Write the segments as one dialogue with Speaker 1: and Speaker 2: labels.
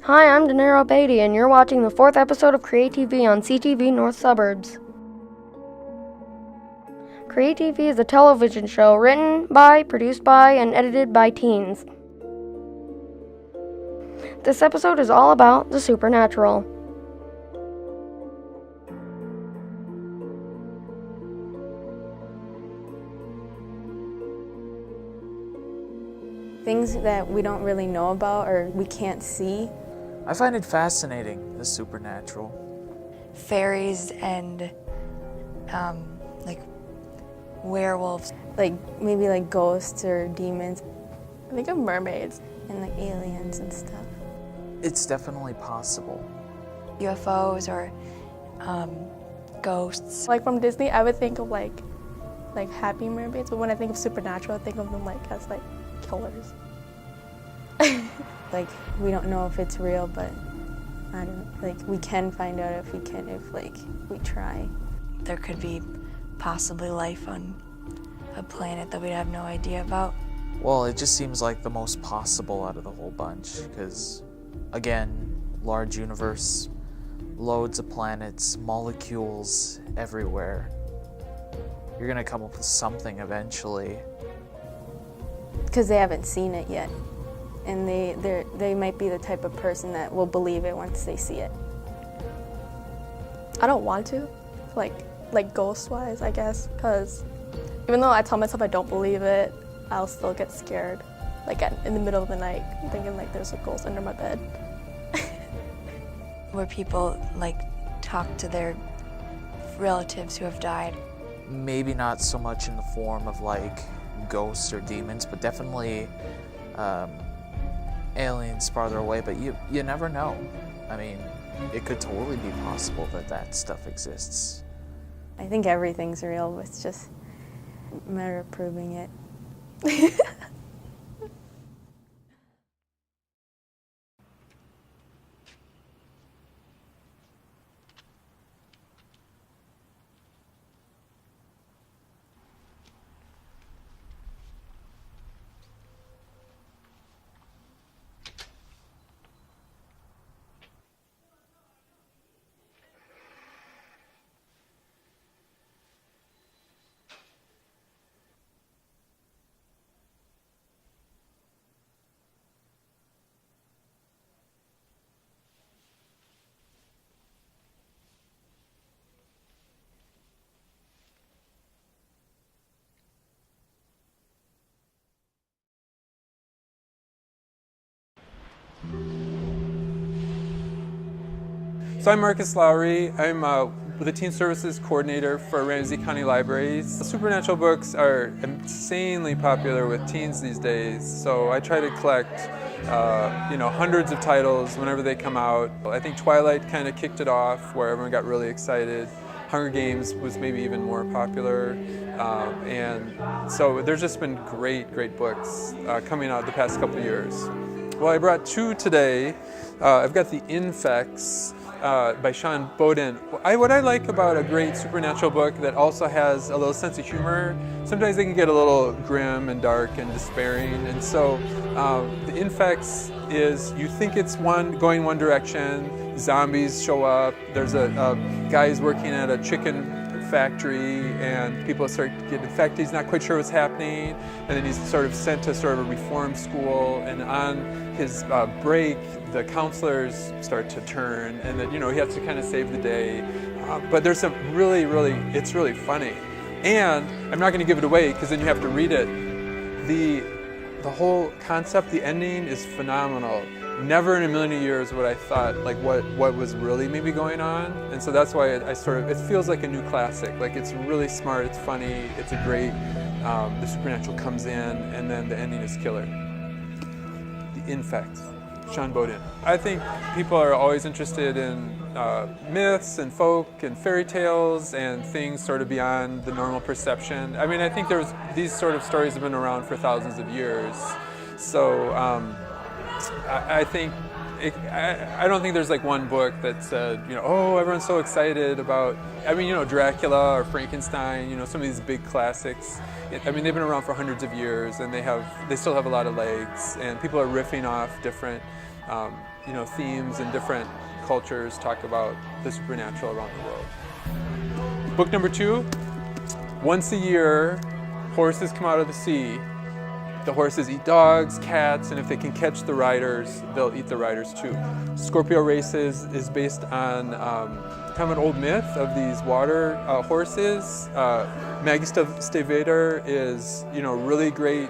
Speaker 1: Hi, I'm Danero Beatty, and you're watching the 4th episode of CreaTV on CTV North Suburbs. CreaTV is a television show written by, produced by, and edited by teens. This episode is all about the supernatural.
Speaker 2: Things that we don't really know about or we can't see.
Speaker 3: I find it fascinating, the supernatural.
Speaker 4: Fairies and like werewolves.
Speaker 2: Like maybe like ghosts or demons. I think of mermaids and like aliens and stuff.
Speaker 3: It's definitely possible.
Speaker 4: UFOs or ghosts.
Speaker 5: Like from Disney, I would think of like happy mermaids, but when I think of supernatural, I think of them like as like killers.
Speaker 2: Like we don't know if it's real, but I don't know, like we can find out if we try.
Speaker 4: There could be possibly life on a planet that we have no idea about.
Speaker 3: Well, it just seems like the most possible out of the whole bunch, because, again, large universe, loads of planets, molecules everywhere. You're gonna come up with something eventually.
Speaker 2: Because they haven't seen it yet. And they might be the type of person that will believe it once they see it.
Speaker 5: I don't want to, like ghost-wise, I guess, because even though I tell myself I don't believe it, I'll still get scared, like in the middle of the night, thinking like there's a ghost under my bed.
Speaker 4: Where people like talk to their relatives who have died.
Speaker 3: Maybe not so much in the form of like ghosts or demons, but definitely aliens farther away, but you never know. I mean, it could totally be possible that stuff exists.
Speaker 2: I think everything's real, it's just a matter of proving it.
Speaker 6: So I'm Marcus Lowry. I'm the Teen Services Coordinator for Ramsey County Libraries. Supernatural books are insanely popular with teens these days, so I try to collect hundreds of titles whenever they come out. I think Twilight kind of kicked it off, where everyone got really excited. Hunger Games was maybe even more popular, and so there's just been great books coming out the past couple of years. Well, I brought two today. I've got The Infects by Sean Bowden. What I like about a great supernatural book that also has a little sense of humor, sometimes they can get a little grim and dark and despairing, and so The Infects is, you think it's going one direction, zombies show up, there's a guy who's working at a chicken factory and people start to get infected, he's not quite sure what's happening, and then he's sort of sent to sort of a reform school, and on his break the counselors start to turn, and then he has to kind of save the day, but there's some it's really funny, and I'm not going to give it away because then you have to read it. The whole concept, the ending is phenomenal. Never in a million years would I thought like what was really maybe going on, and so that's why it feels like a new classic. Like it's really smart, it's funny, it's a great. The supernatural comes in, and then the ending is killer. The Infects, Sean Bowden. I think people are always interested in myths and folk and fairy tales and things sort of beyond the normal perception. I mean, I think these sort of stories have been around for thousands of years, so. I think I don't think there's like one book that said, oh, everyone's so excited about. I mean, Dracula or Frankenstein. Some of these big classics. I mean, they've been around for hundreds of years, and they still have a lot of legs. And people are riffing off different themes and different cultures talk about the supernatural around the world. Book number 2, once a year, horses come out of the sea. The horses eat dogs, cats, and if they can catch the riders, they'll eat the riders too. Scorpio Races is based on kind of an old myth of these water horses. Makerspace is, really great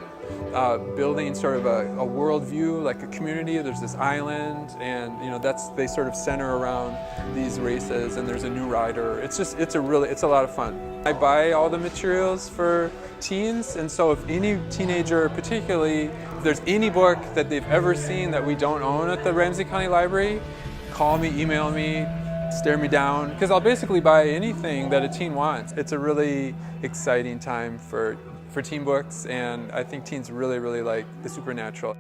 Speaker 6: building sort of a world view, like a community. There's this island, and they sort of center around these races, and there's a new rider. It's a lot of fun. I buy all the materials for teens, and so if any teenager particularly, if there's any book that they've ever seen that we don't own at the Ramsey County Library, call me, email me, stare me down, because I'll basically buy anything that a teen wants. It's a really exciting time for teen books, and I think teens really, really like the supernatural.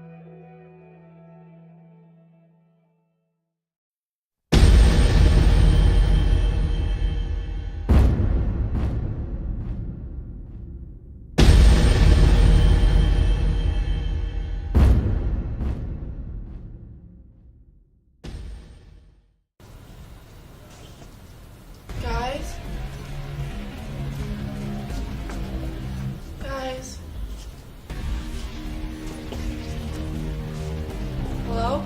Speaker 7: Guys? Hello?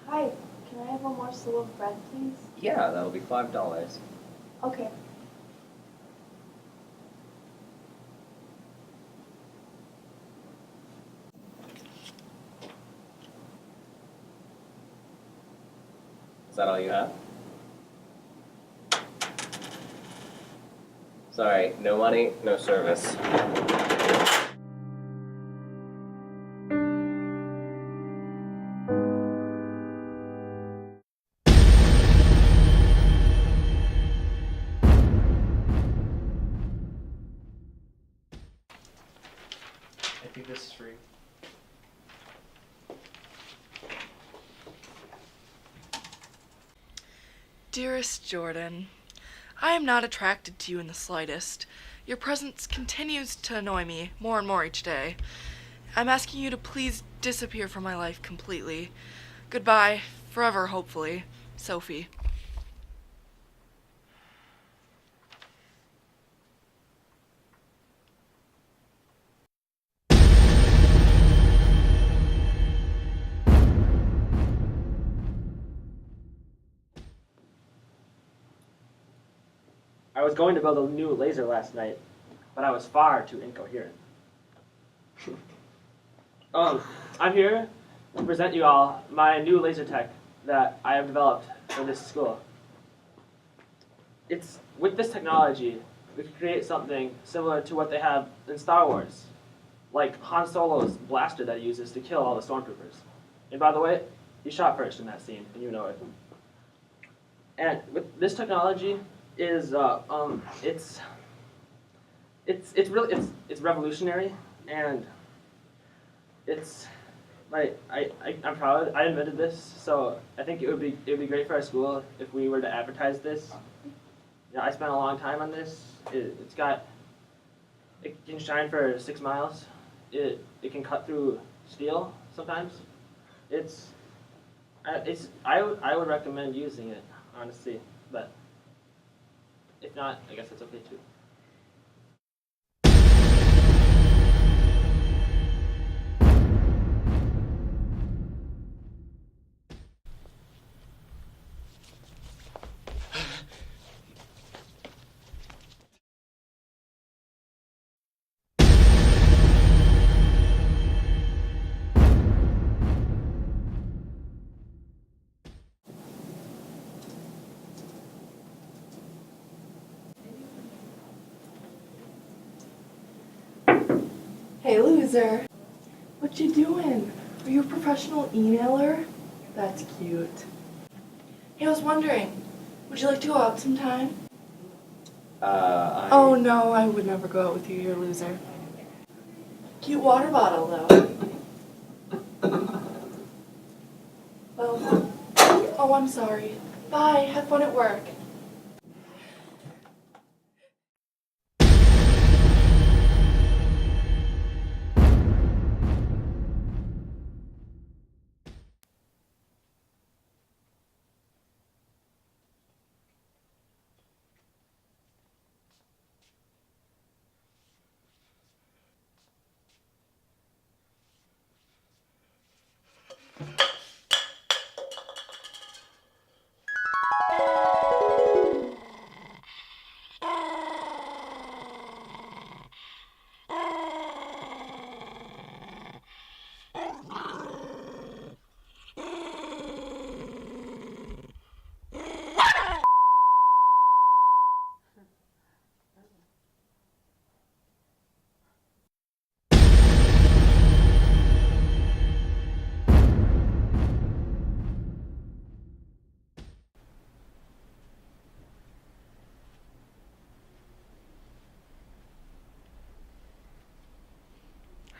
Speaker 8: Hi. Can I have a morsel of bread, please?
Speaker 9: Yeah, that'll be $5.
Speaker 8: Okay.
Speaker 9: Is that all you have? Sorry, no money, no service.
Speaker 3: I think this is free.
Speaker 7: Dearest Jordan, I am not attracted to you in the slightest. Your presence continues to annoy me more and more each day. I'm asking you to please disappear from my life completely. Goodbye, forever, hopefully. Sophie.
Speaker 10: I was going to build a new laser last night, but I was far too incoherent. I'm here to present you all my new laser tech that I have developed for this school. With this technology, we can create something similar to what they have in Star Wars, like Han Solo's blaster that he uses to kill all the stormtroopers. And by the way, he shot first in that scene, and you know it. And with this technology, it's revolutionary, and I'm proud. I invented this, so I think it would be great for our school if we were to advertise this. I spent a long time on this. It can shine for 6 miles. It can cut through steel sometimes. I would recommend using it, honestly, but if not, I guess that's okay too.
Speaker 7: Hey, loser. What you doing? Are you a professional emailer? That's cute. Hey, I was wondering, would you like to go out sometime? Oh no, I would never go out with you, you're a loser. Cute water bottle, though. Well, oh, I'm sorry. Bye, have fun at work.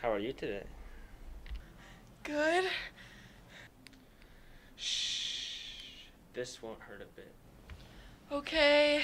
Speaker 11: How are you today?
Speaker 7: Good.
Speaker 11: Shh. This won't hurt a bit.
Speaker 7: Okay.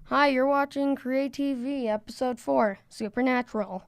Speaker 1: Hi, you're watching CreaTV, Episode 4, Supernatural.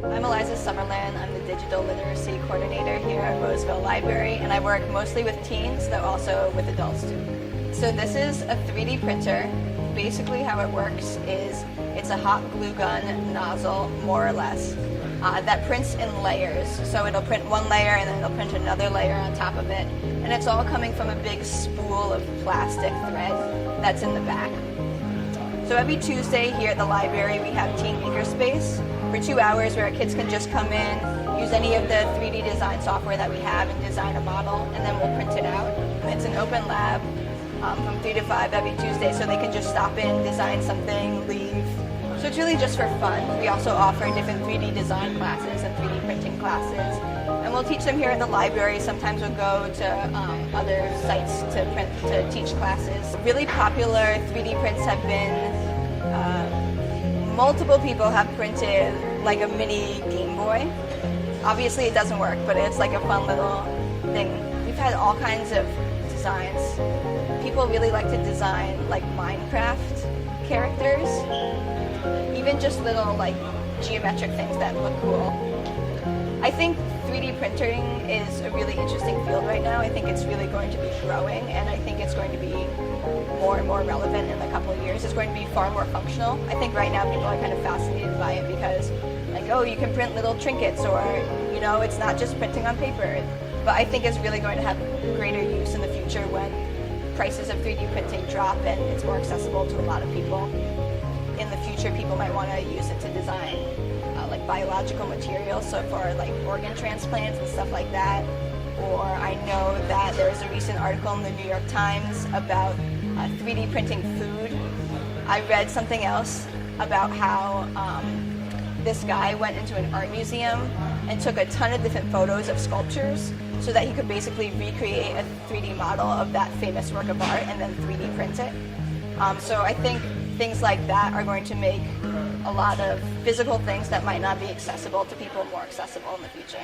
Speaker 12: I'm Eliza Summerlin. I'm the Digital Literacy Coordinator here at Roseville Library, and I work mostly with teens, though also with adults too. So this is a 3D printer. Basically how it works is it's a hot glue gun nozzle, more or less, that prints in layers. So it'll print one layer and then it'll print another layer on top of it. And it's all coming from a big spool of plastic thread that's in the back. So every Tuesday here at the library we have Teen Makerspace for 2 hours where kids can just come in, use any of the 3D design software that we have and design a model, and then we'll print it out. And it's an open lab from 3 to 5 every Tuesday, so they can just stop in, design something, leave. So it's really just for fun. We also offer different 3D design classes and 3D printing classes. And we'll teach them here at the library. Sometimes we'll go to other sites to print, to teach classes. Really popular 3D prints have been, multiple people have printed like a mini Game Boy. Obviously it doesn't work, but it's like a fun little thing. We've had all kinds of designs. People really like to design like Minecraft characters, even just little like geometric things that look cool. I think 3D printing is a really interesting field right now. I think it's really going to be growing, and I think it's going to be more and more relevant in a couple of years. It's going to be far more functional. I think right now people are kind of fascinated by it because, like, oh, you can print little trinkets, or, you know, it's not just printing on paper. But I think it's really going to have greater use in the future when prices of 3D printing drop and it's more accessible to a lot of people. In the future, people might want to use it to design like biological materials, so for like organ transplants and stuff like that. Or I know that there was a recent article in the New York Times about 3D printing food. I read something else about how this guy went into an art museum and took a ton of different photos of sculptures so that he could basically recreate a 3D model of that famous work of art and then 3D print it. So I think things like that are going to make a lot of physical things that might not be accessible to people more accessible in the future.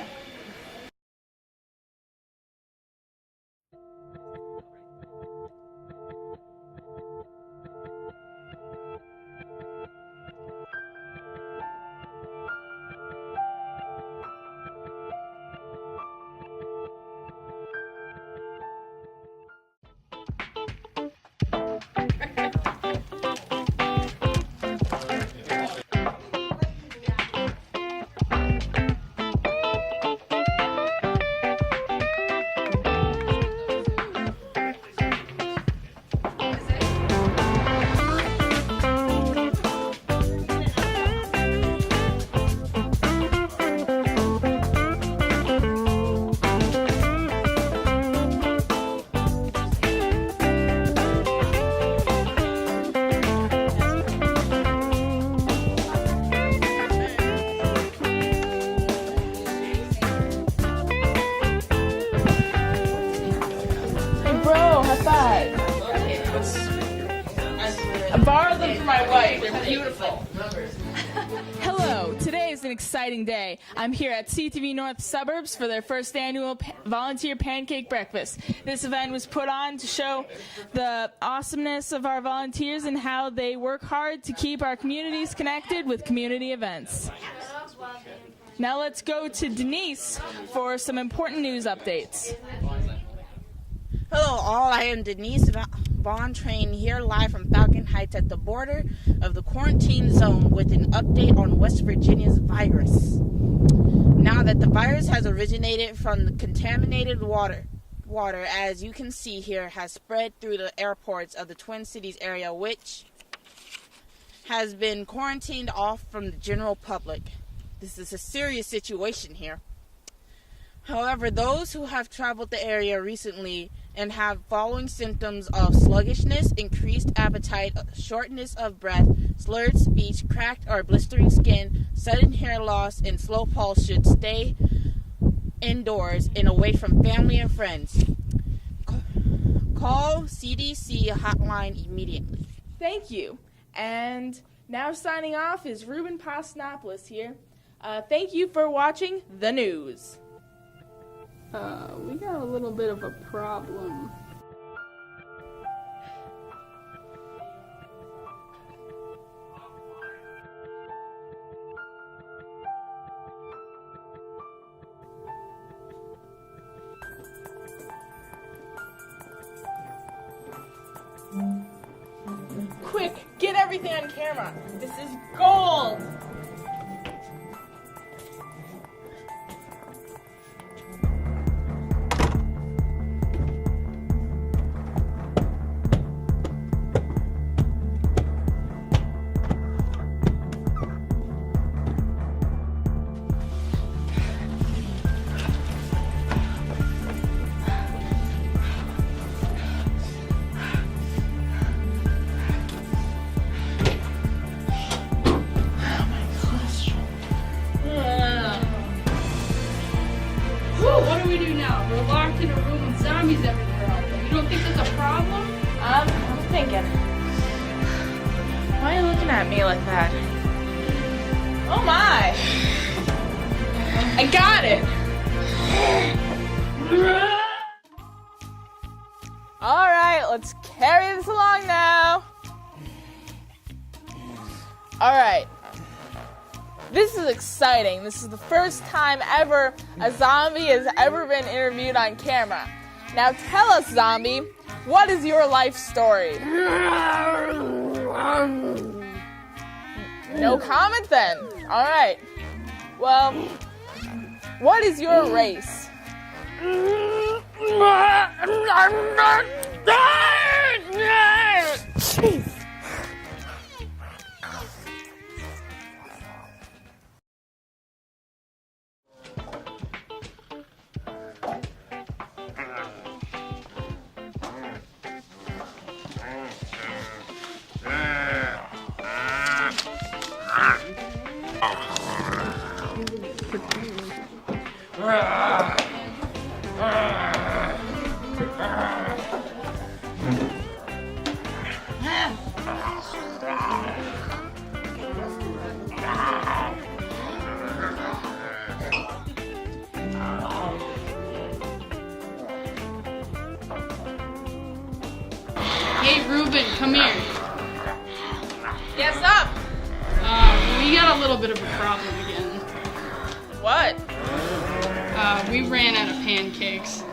Speaker 13: Hello, today is an exciting day. I'm here at CTV North Suburbs for their first annual volunteer pancake breakfast. This event was put on to show the awesomeness of our volunteers and how they work hard to keep our communities connected with community events. Now let's go to Denise for some important news updates.
Speaker 14: Hello all, I am Denise Vaughn Train here live from Falcon Heights at the border of the quarantine zone with an update on West Virginia's virus. Now that the virus has originated from the contaminated water, as you can see here, has spread through the airports of the Twin Cities area, which has been quarantined off from the general public. This is a serious situation here. However, those who have traveled the area recently and have following symptoms of sluggishness, increased appetite, shortness of breath, slurred speech, cracked or blistering skin, sudden hair loss, and slow pulse should stay indoors and away from family and friends. Call CDC hotline immediately.
Speaker 13: Thank you. And now signing off is Ruben Pasnopoulos here. Thank you for watching the news.
Speaker 15: We got a little bit of a problem.
Speaker 13: Quick, get everything on camera. This is gold. Why are you looking at me like that? Oh my! I got it! Alright, let's carry this along now. Alright. This is exciting. This is the first time ever a zombie has ever been interviewed on camera. Now tell us, zombie, what is your life story? No comment then. Alright. Well, what is your race?
Speaker 15: Hey, Ruben, come here.
Speaker 13: Yes, up.
Speaker 15: We got a little bit of a problem again.
Speaker 13: What?
Speaker 15: We ran out of pancakes.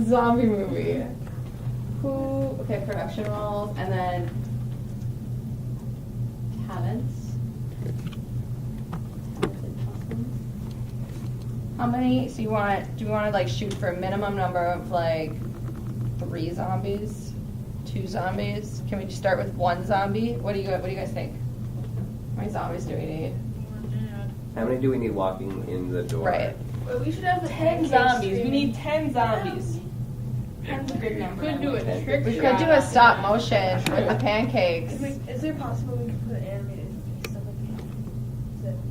Speaker 16: Zombie movie. Okay, production roles, and then talents. How many, so do you want to like shoot for a minimum number of like 3 zombies? 2 zombies? Can we just start with 1 zombie? What do you guys think? How many zombies do we need?
Speaker 9: How many do we need walking in the door?
Speaker 16: Right.
Speaker 13: Well, we should have 10 zombies. We need 10 zombies. 10's a good number.
Speaker 15: Could do a trick
Speaker 16: We could do a stop motion with the pancakes.
Speaker 8: Is it possible we could put animated stuff like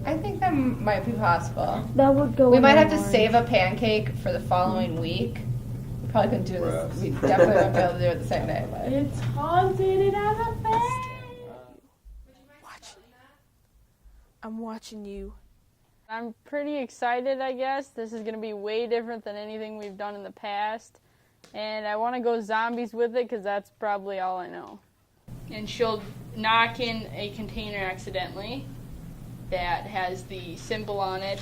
Speaker 8: that?
Speaker 16: I think that might be possible.
Speaker 1: That would go.
Speaker 16: We
Speaker 1: in
Speaker 16: might have to
Speaker 1: orange.
Speaker 16: save a pancake for the following week. We probably couldn't do this. We definitely won't be able to do it the same day. But.
Speaker 15: It's haunted. It has a face.
Speaker 13: I'm watching you.
Speaker 15: I'm pretty excited, I guess. This is going to be way different than anything we've done in the past. And I want to go zombies with it because that's probably all I know. And she'll knock in a container accidentally that has the symbol on it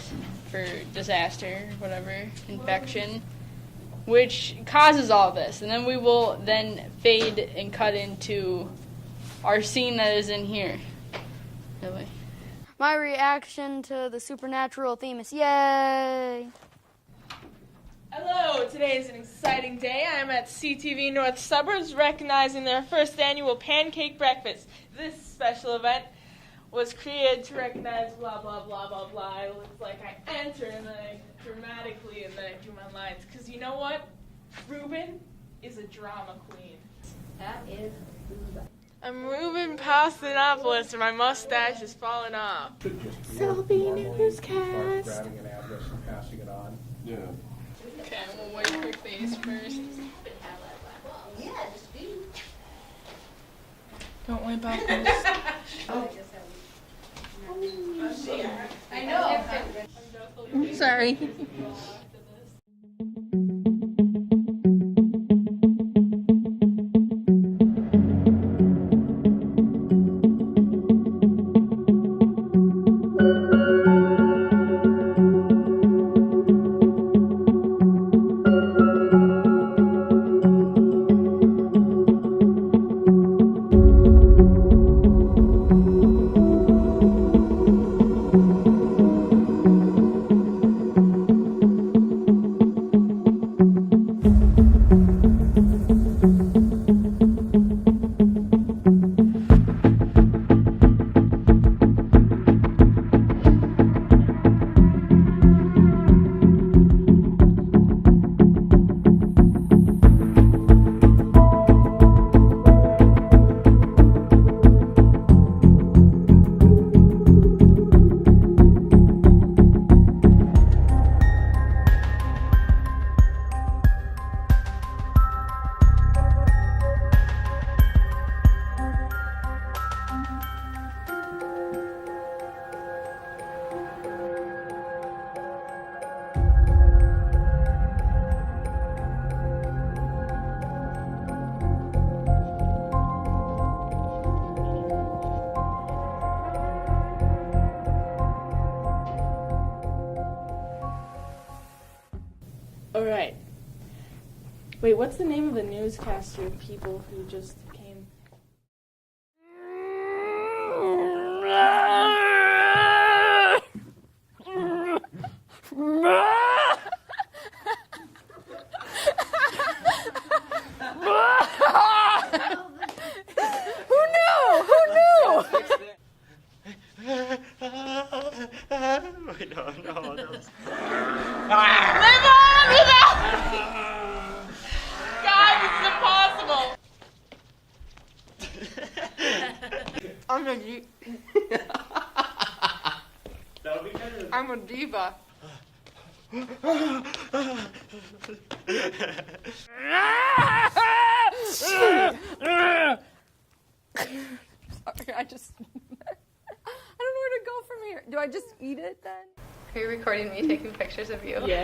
Speaker 15: for disaster, whatever, infection, which causes all this. And then we will then fade and cut into our scene that is in here. Really.
Speaker 1: My reaction to the supernatural theme is yay!
Speaker 13: Hello, today is an exciting day. I am at CTV North Suburbs recognizing their first annual pancake breakfast. This special event was created to recognize blah, blah, blah, blah, blah. It looks like I enter and then I dramatically and then I do my lines. Because you know what? Ruben is a drama queen.
Speaker 16: That is Ruben.
Speaker 13: I'm Ruben Pastinopoulos and my mustache is falling off. Selby Newscast.
Speaker 17: Grabbing an address and passing it on. Yeah.
Speaker 13: Okay, we'll wipe your face first.
Speaker 16: Yeah, just do.
Speaker 13: Don't wipe out this.
Speaker 16: I know.
Speaker 13: I'm sorry. All right. Wait, what's the name of the newscaster people who just came?
Speaker 15: Who knew?
Speaker 11: Wait, no.
Speaker 13: Live on without! God, this is impossible. I'm a diva.
Speaker 16: Sorry, I don't know where to go from here. Do I just eat it then? Are you recording me taking pictures of you?
Speaker 13: Yeah.